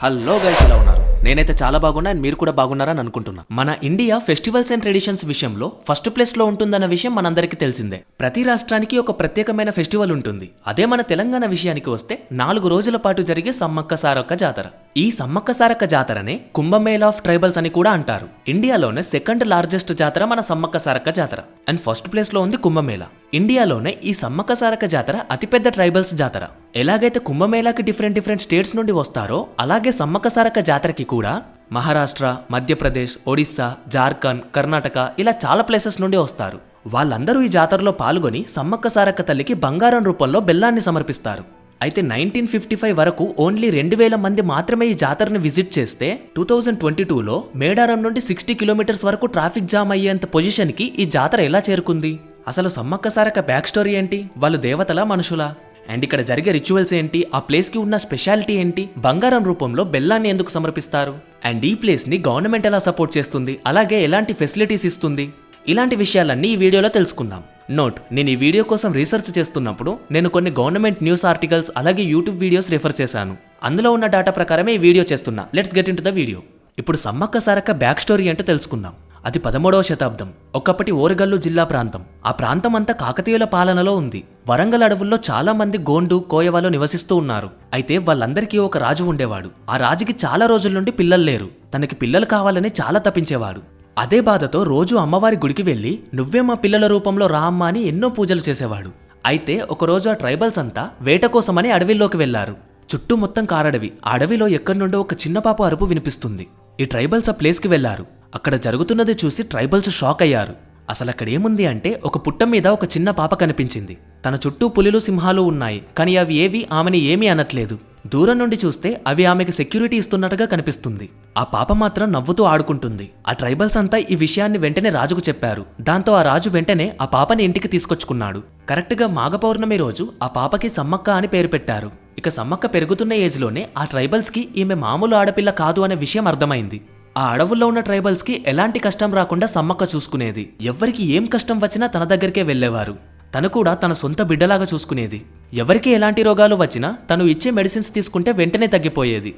Hello guys, ఎలా ఉన్నారు? నేనైతే చాలా బాగున్నా అండ్ మీరు కూడా బాగున్నారని అనుకుంటున్నా. మన ఇండియా ఫెస్టివల్స్ అండ్ ట్రెడిషన్స్ విషయంలో ఫస్ట్ ప్లేస్ లో ఉంటుందన్న విషయం మనందరికీ తెలిసిందే. ప్రతి రాష్ట్రానికి ఒక ప్రత్యేకమైన ఫెస్టివల్ ఉంటుంది. అదే మన తెలంగాణ విషయానికి వస్తే 4 రోజుల పాటు జరిగే సమ్మక్క సారక్క జాతర. ఈ సమ్మక్క సారక్క జాతరనే కుంభమేళా ఆఫ్ ట్రైబల్స్ అని కూడా అంటారు. ఇండియాలోనే సెకండ్ లార్జెస్ట్ జాతర మన సమ్మక్క సారక్క జాతర అండ్ ఫస్ట్ ప్లేస్ లో ఉంది కుంభమేళా. ఇండియాలోనే ఈ సమ్మక్క సారక్క జాతర అతిపెద్ద ట్రైబల్స్ జాతర. ఎలాగైతే కుంభమేళాకి డిఫరెంట్ స్టేట్స్ నుండి వస్తారో అలాగే సమ్మక్క సారక్క జాతరకి కూడా మహారాష్ట్ర, మధ్యప్రదేశ్, ఒడిస్సా, జార్ఖండ్, కర్ణాటక ఇలా చాలా ప్లేసెస్ నుండి వస్తారు. వాళ్ళందరూ ఈ జాతరలో పాల్గొని సమ్మక్క సారక్క తల్లికి బంగారం రూపంలో బెల్లాన్ని సమర్పిస్తారు. అయితే 1955 వరకు ఓన్లీ 2000 మంది మాత్రమే ఈ జాతరని విజిట్ చేస్తే 2022లో మేడారం నుండి 60 కిలోమీటర్స్ వరకు ట్రాఫిక్ జామ్ అయ్యేంత పొజిషన్కి ఈ జాతర ఎలా చేరుకుంది? అసలు సమ్మక్క సారక్క బ్యాక్ స్టోరీ ఏంటి? వాళ్ళు దేవతలా, మనుషులా? అండ్ ఇక్కడ జరిగే రిచువల్స్ ఏంటి? ఆ ప్లేస్కి ఉన్న స్పెషాలిటీ ఏంటి? బంగారం రూపంలో బెల్లాన్ని ఎందుకు సమర్పిస్తారు? అండ్ ఈ ప్లేస్ని గవర్నమెంట్ ఎలా సపోర్ట్ చేస్తుంది? అలాగే ఎలాంటి ఫెసిలిటీస్ ఇస్తుంది? ఇలాంటి విషయాలన్నీ ఈ వీడియోలో తెలుసుకుందాం. నోట్, నేను ఈ వీడియో కోసం రీసెర్చ్ చేస్తున్నప్పుడు నేను కొన్ని గవర్నమెంట్ న్యూస్ ఆర్టికల్స్ అలాగే యూట్యూబ్ వీడియోస్ రిఫర్ చేశాను. అందులో ఉన్న డేటా ప్రకారమే ఈ వీడియో చేస్తున్నా. Let's get in to the video. ఇప్పుడు సమ్మక్క సారక్క బ్యాక్ స్టోరీ ఏంటో తెలుసుకుందాం. అది 13వ శతాబ్దం. ఒకప్పటి ఓరగల్లు జిల్లా ప్రాంతం. ఆ ప్రాంతం అంతా కాకతీయుల పాలనలో ఉంది. వరంగల్ అడవుల్లో చాలా మంది గోండు, కోయవాళ్ళు నివసిస్తూ ఉన్నారు. అయితే వాళ్ళందరికీ ఒక రాజు ఉండేవాడు. ఆ రాజుకి చాలా రోజుల నుండి పిల్లలు లేరు. తనకి పిల్లలు కావాలని చాలా తపించేవాడు. అదే బాధతో రోజు అమ్మవారి గుడికి వెళ్లి నువ్వే మా పిల్లల రూపంలో రా అమ్మా అని ఎన్నో పూజలు చేసేవాడు. అయితే ఒకరోజు ఆ ట్రైబల్స్ అంతా వేట కోసమని అడవిలోకి వెళ్లారు. చుట్టూ మొత్తం కారడవి. ఆ అడవిలో ఎక్కడి నుండో ఒక చిన్న పాప అరుపు వినిపిస్తుంది. ఈ ట్రైబల్స్ ఆ ప్లేస్కి వెళ్లారు. అక్కడ జరుగుతున్నది చూసి ట్రైబల్స్ షాక్ అయ్యారు. అసలు అక్కడ ఏముంది అంటే ఒక పుట్ట మీద ఒక చిన్న పాప కనిపించింది. తన చుట్టూ పులులు, సింహాలు ఉన్నాయి. కానీ అవి ఏవి ఆమెని ఏమీ అనట్లేదు. దూరం నుండి చూస్తే అవి ఆమెకి సెక్యూరిటీ ఇస్తున్నట్టుగా కనిపిస్తుంది. ఆ పాప మాత్రం నవ్వుతూ ఆడుకుంటుంది. ఆ ట్రైబల్స్ అంతా ఈ విషయాన్ని వెంటనే రాజుకు చెప్పారు. దాంతో ఆ రాజు వెంటనే ఆ పాపని ఇంటికి తీసుకొచ్చుకున్నాడు. కరెక్ట్గా మాఘ పౌర్ణమి రోజు ఆ పాపకి సమ్మక్క అని పేరు పెట్టారు. ఇక సమ్మక్క పెరుగుతున్న ఏజ్లోనే ఆ ట్రైబల్స్కి ఈమె మామూలు ఆడపిల్ల కాదు అనే విషయం అర్థమైంది. ఆ అడవుల్లో ఉన్న ట్రైబల్స్కి ఎలాంటి కష్టం రాకుండా సమ్మక్క చూసుకునేది. ఎవ్వరికి ఏం కష్టం వచ్చినా తన దగ్గరికే వెళ్లేవారు. తను కూడా తన సొంత బిడ్డలాగా చూసుకునేది. ఎవరికి ఎలాంటి రోగాలు వచ్చినా తను ఇచ్చే మెడిసిన్స్ తీసుకుంటే వెంటనే తగ్గిపోయేది.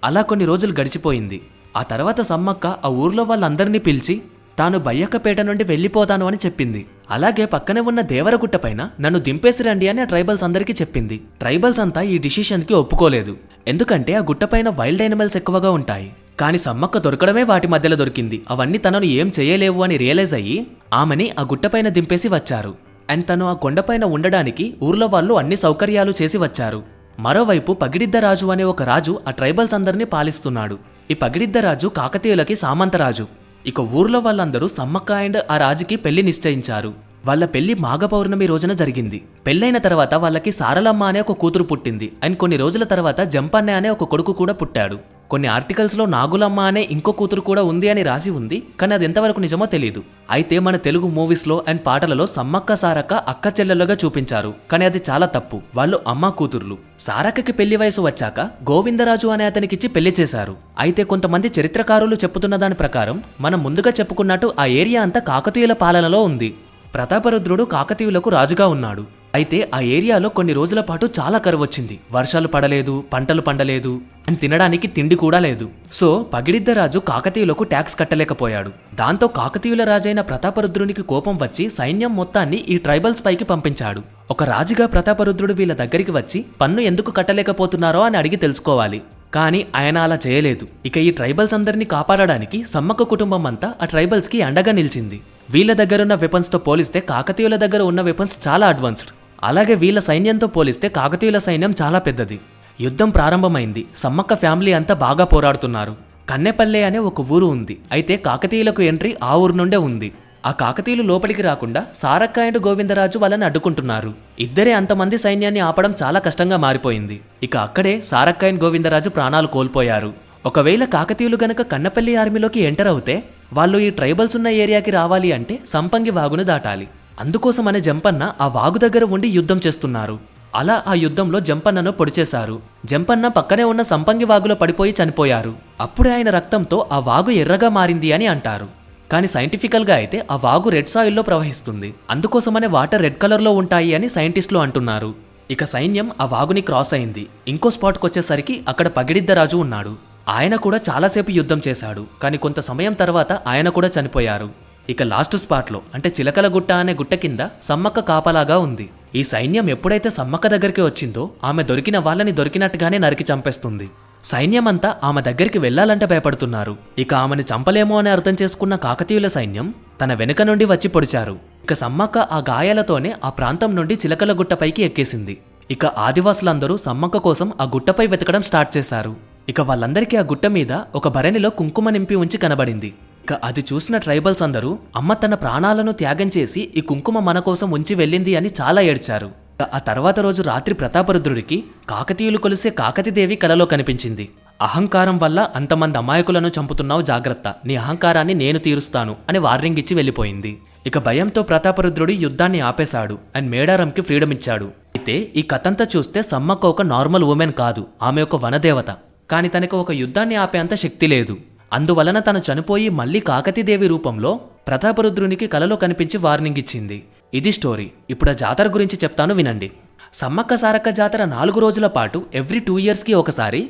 అలా కొన్ని రోజులు గడిచిపోయింది. ఆ తర్వాత సమ్మక్క ఆ ఊర్లో వాళ్ళందరినీ పిలిచి తాను బయ్యక్కపేట నుండి వెళ్ళిపోతాను అని చెప్పింది. అలాగే పక్కనే ఉన్న దేవరగుట్ట పైన నన్ను దింపేసి రండి అని ఆ ట్రైబల్స్ అందరికీ చెప్పింది. ట్రైబల్స్ అంతా ఈ డిసిషన్కి ఒప్పుకోలేదు. ఎందుకంటే ఆ గుట్టపైన వైల్డ్ యానిమల్స్ ఎక్కువగా ఉంటాయి. కానీ సమ్మక్క దొరకడమే వాటి మధ్యలో దొరికింది. అవన్నీ తనను ఏం చేయలేవు అని రియలైజ్ అయ్యి ఆమెని ఆ గుట్టపైన దింపేసి వచ్చారు. అండ్ తను ఆ కొండపైన ఉండడానికి ఊర్లో వాళ్ళు అన్ని సౌకర్యాలు చేసి వచ్చారు. మరోవైపు పగిడిద్ద రాజు అనే ఒక రాజు ఆ ట్రైబల్స్ అందరినీ పాలిస్తున్నాడు. ఈ పగిడిద్ద రాజు కాకతీయులకి సామంతరాజు. ఇక ఊర్లో వాళ్ళందరూ సమ్మక్క అండ్ ఆ రాజుకి పెళ్లి నిశ్చయించారు. వాళ్ళ పెళ్లి మాఘ పౌర్ణమి రోజున జరిగింది. పెళ్లైన తర్వాత వాళ్ళకి సారలమ్మ అనే ఒక కూతురు పుట్టింది. అండ్ కొన్ని రోజుల తర్వాత జంపన్న అనే ఒక కొడుకు కూడా పుట్టాడు. కొన్ని ఆర్టికల్స్లో నాగులమ్మ అనే ఇంకో కూతురు కూడా ఉంది అని రాసి ఉంది. కానీ అది ఎంతవరకు నిజమో తెలియదు. అయితే మన తెలుగు మూవీస్లో అండ్ పాటలలో సమ్మక్క సారక్క అక్క చెల్లెలుగా చూపించారు. కానీ అది చాలా తప్పు. వాళ్ళు అమ్మ కూతుర్లు. సారక్కకి పెళ్లి వయసు వచ్చాక గోవిందరాజు అనే అతనికిచ్చి పెళ్లి చేశారు. అయితే కొంతమంది చరిత్రకారులు చెప్పుతున్న దాని ప్రకారం మనం ముందుగా చెప్పుకున్నట్టు ఆ ఏరియా అంతా కాకతీయుల పాలనలో ఉంది. ప్రతాపరుద్రుడు కాకతీయులకు రాజుగా ఉన్నాడు. అయితే ఆ ఏరియాలో కొన్ని రోజుల పాటు చాలా కరువు వచ్చింది. వర్షాలు పడలేదు, పంటలు పండలేదు, అండ్ తినడానికి తిండి కూడా లేదు. సో పగిడిద్ద రాజు కాకతీయులకు ట్యాక్స్ కట్టలేకపోయాడు. దాంతో కాకతీయుల రాజైన ప్రతాపరుద్రునికి కోపం వచ్చి సైన్యం మొత్తాన్ని ఈ ట్రైబల్స్ పైకి పంపించాడు. ఒక రాజుగా ప్రతాపరుద్రుడు వీళ్ళ దగ్గరికి వచ్చి పన్ను ఎందుకు కట్టలేకపోతున్నారో అని అడిగి తెలుసుకోవాలి. కానీ ఆయన అలా చేయలేదు. ఇక ఈ ట్రైబల్స్ అందరినీ కాపాడడానికి సమ్మక్క కుటుంబం అంతా ఆ ట్రైబల్స్ కి అండగా నిలిచింది. వీళ్ళ దగ్గరున్న వెపన్స్ తో పోలిస్తే కాకతీయుల దగ్గర ఉన్న వెపన్స్ చాలా అడ్వాన్స్డ్. అలాగే వీళ్ళ సైన్యంతో పోలిస్తే కాకతీయుల సైన్యం చాలా పెద్దది. యుద్ధం ప్రారంభమైంది. సమ్మక్క ఫ్యామిలీ అంతా బాగా పోరాడుతున్నారు. కన్నెపల్లె అనే ఒక ఊరు ఉంది. అయితే కాకతీయులకు ఎంట్రీ ఆ ఊరు నుండే ఉంది. ఆ కాకతీయులు లోపలికి రాకుండా సారక్క అండ్ గోవిందరాజు వాళ్ళని అడ్డుకుంటున్నారు. ఇద్దరే అంతమంది సైన్యాన్ని ఆపడం చాలా కష్టంగా మారిపోయింది. ఇక అక్కడే సారక్క అండ్ గోవిందరాజు ప్రాణాలు కోల్పోయారు. ఒకవేళ కాకతీయులు గనక కన్నపల్లి ఆర్మీలోకి ఎంటర్ అవుతే వాళ్ళు ఈ ట్రైబల్స్ ఉన్న ఏరియాకి రావాలి అంటే సంపంగి వాగును దాటాలి. అందుకోసమనే జంపన్న ఆ వాగు దగ్గర ఉండి యుద్ధం చేస్తున్నారు. అలా ఆ యుద్ధంలో జంపన్నను పొడిచేశారు. జంపన్న పక్కనే ఉన్న సంపంగి వాగులో పడిపోయి చనిపోయారు. అప్పుడే ఆయన రక్తంతో ఆ వాగు ఎర్రగా మారింది అని అంటారు. కానీ సైంటిఫికల్గా అయితే ఆ వాగు రెడ్ సాయిల్లో ప్రవహిస్తుంది. అందుకోసమనే వాటర్ రెడ్ కలర్లో ఉంటాయి అని సైంటిస్టులు అంటున్నారు. ఇక సైన్యం ఆ వాగుని క్రాస్ అయింది. ఇంకో స్పాట్కి వచ్చేసరికి అక్కడ పగిడిద్ద రాజు ఉన్నాడు. ఆయన కూడా చాలాసేపు యుద్ధం చేశాడు, కానీ కొంత సమయం తర్వాత ఆయన కూడా చనిపోయారు. ఇక లాస్ట్ స్పాట్లో అంటే చిలకల గుట్ట అనే గుట్ట కింద సమ్మక్క కాపలాగా ఉంది. ఈ సైన్యం ఎప్పుడైతే సమ్మక్క దగ్గరికి వచ్చిందో ఆమె దొరికిన వాళ్ళని దొరికినట్టుగానే నరికి చంపేస్తుంది. సైన్యమంతా ఆమె దగ్గరికి వెళ్లాలంటే భయపడుతున్నారు. ఇక ఆమెను చంపలేమో అని అర్థం చేసుకున్న కాకతీయుల సైన్యం తన వెనుక నుండి వచ్చి పొడిచారు. ఇక సమ్మక్క ఆ గాయాలతోనే ఆ ప్రాంతం నుండి చిలకల గుట్టపైకి ఎక్కేసింది. ఇక ఆదివాసులందరూ సమ్మక్క కోసం ఆ గుట్టపై వెతకడం స్టార్ట్ చేశారు. ఇక వాళ్ళందరికీ ఆ గుట్ట మీద ఒక భరణిలో కుంకుమ నింపి ఉంచి కనబడింది. ఇక అది చూసిన ట్రైబల్స్ అందరూ అమ్మ తన ప్రాణాలను త్యాగం చేసి ఈ కుంకుమ మన కోసం ఉంచి వెళ్ళింది అని చాలా ఏడ్చారు. ఆ తర్వాత రోజు రాత్రి ప్రతాపరుద్రుడికి కాకతీయులు కొలిసే కాకతీదేవి కలలో కనిపించింది. అహంకారం వల్ల అంతమంది అమాయకులను చంపుతున్నావు, జాగ్రత్త, నీ అహంకారాన్ని నేను తీరుస్తాను అని వార్నింగ్ ఇచ్చి వెళ్ళిపోయింది. ఇక భయంతో ప్రతాపరుద్రుడు యుద్ధాన్ని ఆపేశాడు అండ్ మేడారంకి ఫ్రీడమ్ ఇచ్చాడు. అయితే ఈ కథంతా చూస్తే సమ్మక్క ఒక నార్మల్ ఉమెన్ కాదు, ఆమె ఒక వనదేవత. కానీ తనకు ఒక యుద్ధాన్ని ఆపే అంత శక్తి లేదు. అందువలన తను చనిపోయి మళ్లీ కాకతీదేవి రూపంలో ప్రతాపరుద్రునికి కలలో కనిపించి వార్నింగ్ ఇచ్చింది. ఇది స్టోరీ. ఇప్పుడు ఆ జాతర గురించి చెప్తాను, వినండి. సమ్మక్క సారక్క జాతర 4 రోజుల పాటు ఎవ్రీ 2 ఇయర్స్కి ఒకసారి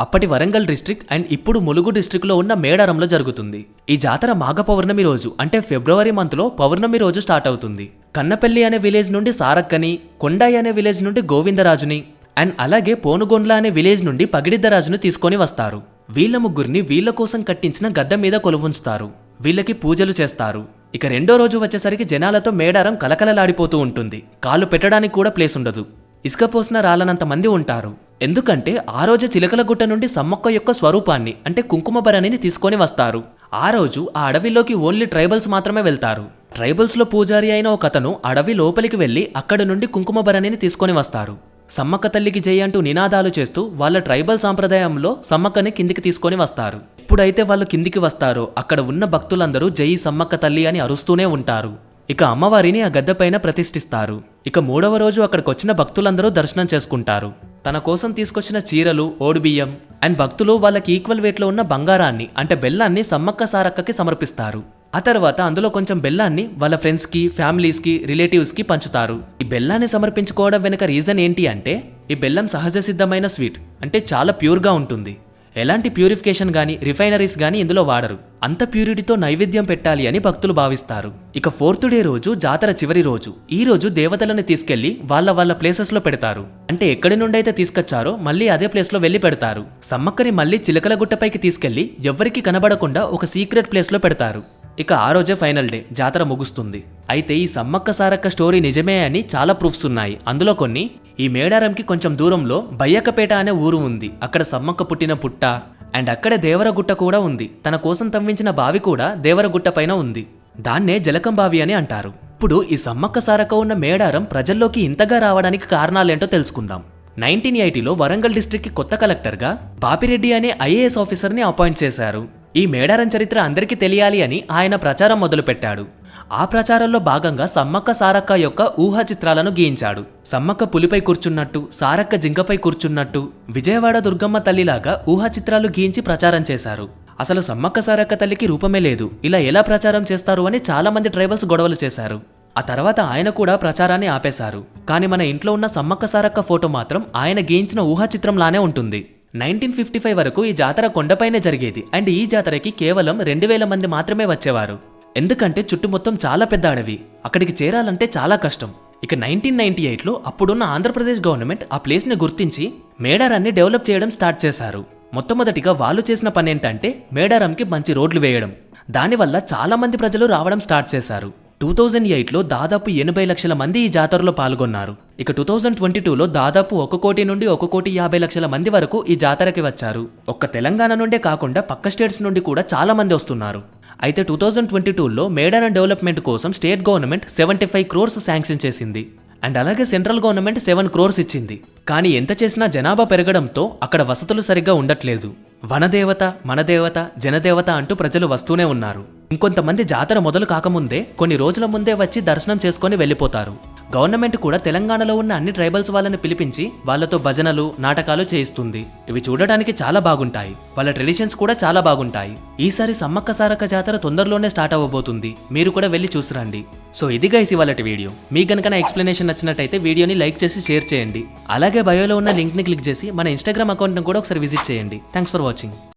అప్పటి వరంగల్ డిస్ట్రిక్ట్ అండ్ ఇప్పుడు ములుగు డిస్ట్రిక్ట్లో ఉన్న మేడారంలో జరుగుతుంది. ఈ జాతర మాఘ పౌర్ణమి రోజు అంటే ఫిబ్రవరి మంత్లో పౌర్ణమి రోజు స్టార్ట్ అవుతుంది. కన్నపల్లి అనే విలేజ్ నుండి సారక్కని, కొండాయి అనే విలేజ్ నుండి గోవిందరాజుని అండ్ అలాగే పోనుగొండ్ల అనే విలేజ్ నుండి పగిడిద్దరాజును తీసుకొని వస్తారు. వీళ్ళ ముగ్గురిని వీళ్ళ కోసం కట్టించిన గద్ద మీద కొలువుంచుతారు. వీళ్ళకి పూజలు చేస్తారు. ఇక రెండో రోజు వచ్చేసరికి జనాలతో మేడారం కలకలలాడిపోతూ ఉంటుంది. కాళ్ళు పెట్టడానికి కూడా ప్లేస్ ఉండదు. ఇసుక పోసిన రాలనంత మంది ఉంటారు. ఎందుకంటే ఆ రోజు చిలకల గుట్ట నుండి సమ్మక్క యొక్క స్వరూపాన్ని అంటే కుంకుమ భరణిని తీసుకొని వస్తారు. ఆ రోజు ఆ అడవిలోకి ఓన్లీ ట్రైబల్స్ మాత్రమే వెళ్తారు. ట్రైబల్స్ లో పూజారి అయిన ఒక అతను అడవి లోపలికి వెళ్లి అక్కడి నుండి కుంకుమ భరణిని తీసుకొని వస్తారు. సమ్మక్క తల్లికి జై అంటూ నినాదాలు చేస్తూ వాళ్ళ ట్రైబల్ సాంప్రదాయంలో సమ్మక్కని కిందికి తీసుకొని వస్తారు. ఎప్పుడైతే వాళ్ళు కిందికి వస్తారో అక్కడ ఉన్న భక్తులందరూ జై సమ్మక్క తల్లి అని అరుస్తూనే ఉంటారు. ఇక అమ్మవారిని ఆ గద్దె పైన ప్రతిష్ఠిస్తారు. ఇక 3వ రోజు అక్కడికి వచ్చిన భక్తులందరూ దర్శనం చేసుకుంటారు. తన కోసం తీసుకొచ్చిన చీరలు, ఓడిబియ్యం అండ్ భక్తులు వాళ్ళకి ఈక్వల్ వెయిట్ లో ఉన్న బంగారాన్ని అంటే బెల్లాన్ని సమ్మక్క సారక్కకి సమర్పిస్తారు. ఆ తర్వాత అందులో కొంచెం బెల్లాన్ని వాళ్ళ ఫ్రెండ్స్ కి, ఫ్యామిలీస్ కి, రిలేటివ్స్ కి పంచుతారు. ఈ బెల్లాన్ని సమర్పించుకోవడం వెనుక రీజన్ ఏంటి అంటే ఈ బెల్లం సహజ సిద్ధమైన స్వీట్ అంటే చాలా ప్యూర్గా ఉంటుంది. ఎలాంటి ప్యూరిఫికేషన్ గానీ రిఫైనరీస్ గానీ ఇందులో వాడరు. అంత ప్యూరిటీతో నైవేద్యం పెట్టాలి అని భక్తులు భావిస్తారు. ఇక 4th డే రోజు జాతర చివరి రోజు. ఈ రోజు దేవతలను తీసుకెళ్లి వాళ్ళ ప్లేసెస్ లో పెడతారు. అంటే ఎక్కడి నుండి అయితే తీసుకొచ్చారో మళ్ళీ అదే ప్లేస్ లో వెళ్లి పెడతారు. సమ్మక్కని మళ్ళీ చిలకల గుట్టపైకి తీసుకెళ్లి ఎవ్వరికి కనబడకుండా ఒక సీక్రెట్ ప్లేస్ లో పెడతారు. ఇక ఆ రోజే ఫైనల్ డే, జాతర ముగుస్తుంది. అయితే ఈ సమ్మక్క సారక్క స్టోరీ నిజమే అని చాలా ప్రూఫ్స్ ఉన్నాయి. అందులో కొన్ని, ఈ మేడారంకి కొంచెం దూరంలో బయ్యకపేట అనే ఊరు ఉంది. అక్కడ సమ్మక్క పుట్టిన పుట్ట అండ్ అక్కడే దేవరగుట్ట కూడా ఉంది. తన కోసం తవ్వించిన బావి కూడా దేవరగుట్ట పైన ఉంది. దాన్నే జలకం బావి అని అంటారు. ఇప్పుడు ఈ సమ్మక్క సారక్క ఉన్న మేడారం ప్రజల్లోకి ఇంతగా రావడానికి కారణాలేంటో తెలుసుకుందాం. 1980లో వరంగల్ డిస్ట్రిక్ట్ కి కొత్త కలెక్టర్గా బాపిరెడ్డి అనే ఐఏఎస్ ఆఫీసర్ని అపాయింట్ చేశారు. ఈ మేడారం చరిత్ర అందరికీ తెలియాలి అని ఆయన ప్రచారం మొదలుపెట్టాడు. ఆ ప్రచారంలో భాగంగా సమ్మక్క సారక్క యొక్క ఊహా చిత్రాలను గీయించాడు. సమ్మక్క పులిపై కూర్చున్నట్టు, సారక్క జింకపై కూర్చున్నట్టు, విజయవాడ దుర్గమ్మ తల్లిలాగా ఊహా చిత్రాలు గీయించి ప్రచారం చేశారు. అసలు సమ్మక్క సారక్క తల్లికి రూపమే లేదు, ఇలా ఎలా ప్రచారం చేస్తారు అని చాలా మంది ట్రైబల్స్ గొడవలు చేశారు. ఆ తర్వాత ఆయన కూడా ప్రచారాన్ని ఆపేశారు. కానీ మన ఇంట్లో ఉన్న సమ్మక్క సారక్క ఫోటో మాత్రం ఆయన గీయించిన ఊహా చిత్రంలానే ఉంటుంది. 1955 వరకు ఈ జాతర కొండపైనే జరిగేది అండ్ ఈ జాతరకి కేవలం 2000 మంది మాత్రమే వచ్చేవారు. ఎందుకంటే చుట్టూ మొత్తం చాలా పెద్ద అడవి, అక్కడికి చేరాలంటే చాలా కష్టం. ఇక 1998లో అప్పుడున్న ఆంధ్రప్రదేశ్ గవర్నమెంట్ ఆ ప్లేస్ ని గుర్తించి మేడారాన్ని డెవలప్ చేయడం స్టార్ట్ చేశారు. మొట్టమొదటిగా వాళ్ళు చేసిన పని ఏంటంటే మేడారంకి మంచి రోడ్లు వేయడం. దానివల్ల చాలా మంది ప్రజలు రావడం స్టార్ట్ చేశారు. 2008లో దాదాపు 80 లక్షల మంది ఈ జాతరలో పాల్గొన్నారు. ఇక 2022లో దాదాపు 1 కోటి నుండి 1,50,00,000 మంది వరకు ఈ జాతరకి వచ్చారు. ఒక్క తెలంగాణ నుండే కాకుండా పక్క స్టేట్స్ నుండి కూడా చాలా మంది వస్తున్నారు. అయితే 2022లో మేడారం డెవలప్మెంట్ కోసం స్టేట్ గవర్నమెంట్ 75 crores శాంక్షన్ చేసింది అండ్ అలాగే సెంట్రల్ గవర్నమెంట్ 7 crores ఇచ్చింది. కానీ ఎంత చేసినా జనాభా పెరగడంతో అక్కడ వసతులు సరిగ్గా ఉండట్లేదు. వనదేవత, మనదేవత, జనదేవత అంటూ ప్రజలు వస్తూనే ఉన్నారు. ఇంకొంతమంది జాతర మొదలు కాకముందే కొన్ని రోజుల ముందే వచ్చి దర్శనం చేసుకొని వెళ్ళిపోతారు. గవర్నమెంట్ కూడా తెలంగాణలో ఉన్న అన్ని ట్రైబల్స్ వాళ్ళని పిలిపించి వాళ్ళతో భజనలు, నాటకాలు చేయిస్తుంది. ఇవి చూడడానికి చాలా బాగుంటాయి. వాళ్ళ ట్రెడిషన్స్ కూడా చాలా బాగుంటాయి. ఈసారి సమ్మక్క సారక్క జాతర తొందరలోనే స్టార్ట్ అవ్వబోతుంది. మీరు కూడా వెళ్ళి చూసిరండి. సో ఇది గైస్ ఇవాళటి వీడియో. మీకు గనుక నా ఎక్స్ప్లెనేషన్ నచ్చినట్టయితే వీడియోని లైక్ చేసి షేర్ చేయండి. అలాగే బయోలో ఉన్న లింక్ ని క్లిక్ చేసి మన ఇన్స్టాగ్రామ్ అకౌంట్ ని కూడా ఒకసారి విజిట్ చేయండి. Thanks for watching.